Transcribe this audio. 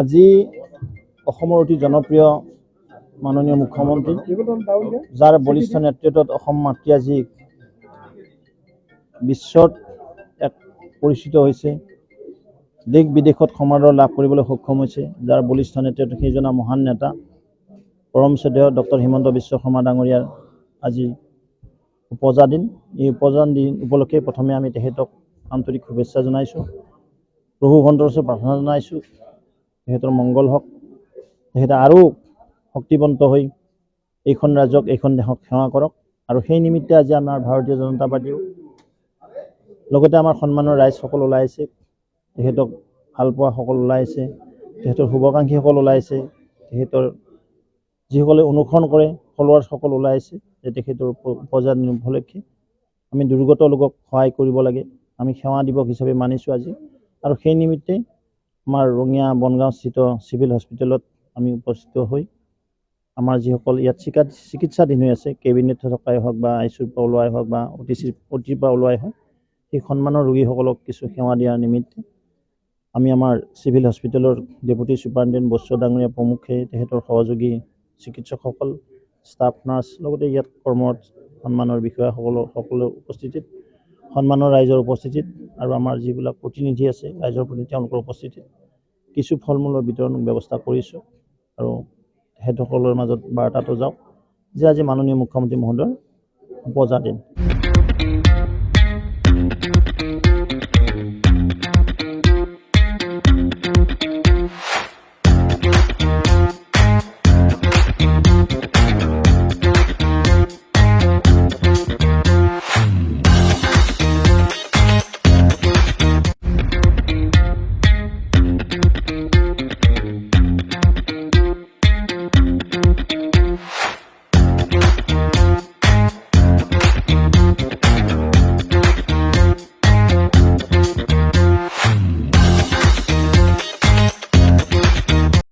আজি অসমৰ অতি জনপ্ৰিয় মাননীয় মুখ্যমন্ত্ৰী যাৰ বলিষ্ঠ নেতৃত্বত অসম মাতৃ আজি বিশ্বত এক পৰিচিত হৈছে, দেশ বিদেশত সমাদৰ লাভ কৰিবলৈ সক্ষম হৈছে। যাৰ বলিষ্ঠ নেতৃত্বত সেইজনা মহান নেতা পৰম শ্ৰদ্ধেয় ডক্টৰ হিমন্ত বিশ্ব শৰ্মা ডাঙৰীয়াৰ আজি উপজা দিন। এই উপজা দিন উপলক্ষে প্ৰথমে আমি তেখেতক আন্তৰিক শুভেচ্ছা জনাইছোঁ, প্ৰভু সন্তোষৰ প্ৰাৰ্থনা জনাইছোঁ, তেখেতৰ মংগল হওক, তেখেতে আৰু শক্তিবন্ত হৈ এইখন ৰাজ্যক এইখন দেশক সেৱা কৰক। আৰু সেই নিমিত্তে আজি আমাৰ ভাৰতীয় জনতা পাৰ্টিও লগতে আমাৰ সন্মানৰ ৰাইজসকল ওলাই আছে, তেখেতক ভালপোৱা সকল ওলাই আছে, তেখেতৰ শুভাকাংক্ষীসকল ওলাই আছে, তেখেতৰ যিসকলে অনুসৰণ কৰে ফলোৱাৰ্ছসকল ওলাই আছে যে তেখেতৰ উপজা দিন উপলক্ষে আমি দুৰ্গত লোকক সহায় কৰিব লাগে, আমি সেৱা দিৱস হিচাপে মানিছোঁ আজি। আৰু সেই নিমিত্তে আমাৰ ৰঙিয়া বনগাঁওস্থিত চিভিল হস্পিটেলত আমি উপস্থিত হৈ আমাৰ যিসকল ইয়াত চিকিৎসাধীন হৈ আছে, কেবিনেট থকাই হওক বা আইচিউৰ পৰা ওলোৱাই হওক বা অটিৰ পৰা ওলোৱাই হওক, সেই সন্মানৰ ৰোগীসকলক কিছু সেৱা দিয়াৰ নিমিত্তে আমি আমাৰ চিভিল হস্পিটেলৰ ডেপুটি ছুপাৰিণ্টেণ্ডেণ্ট বৈশ্য ডাঙৰীয়া প্ৰমুখ্যে তেখেতৰ সহযোগী চিকিৎসকসকল, ষ্টাফ নাৰ্ছ, লগতে ইয়াত কৰ্মৰত সন্মানৰ বিষয়াসকলৰ সকলো উপস্থিতিত, সন্মানৰ ৰাইজৰ উপস্থিতিত আৰু আমাৰ যিবিলাক প্ৰতিনিধি আছে ৰাইজৰ প্ৰতি তেওঁলোকৰ উপস্থিতিত কিছু ফল মূলৰ বিতৰণৰ ব্যৱস্থা কৰিছোঁ। আৰু তেখেতসকলৰ মাজত বাৰ্তাটো যাওক যে আজি মাননীয় মুখ্যমন্ত্ৰী মহোদয়ৰ উপজা দিন।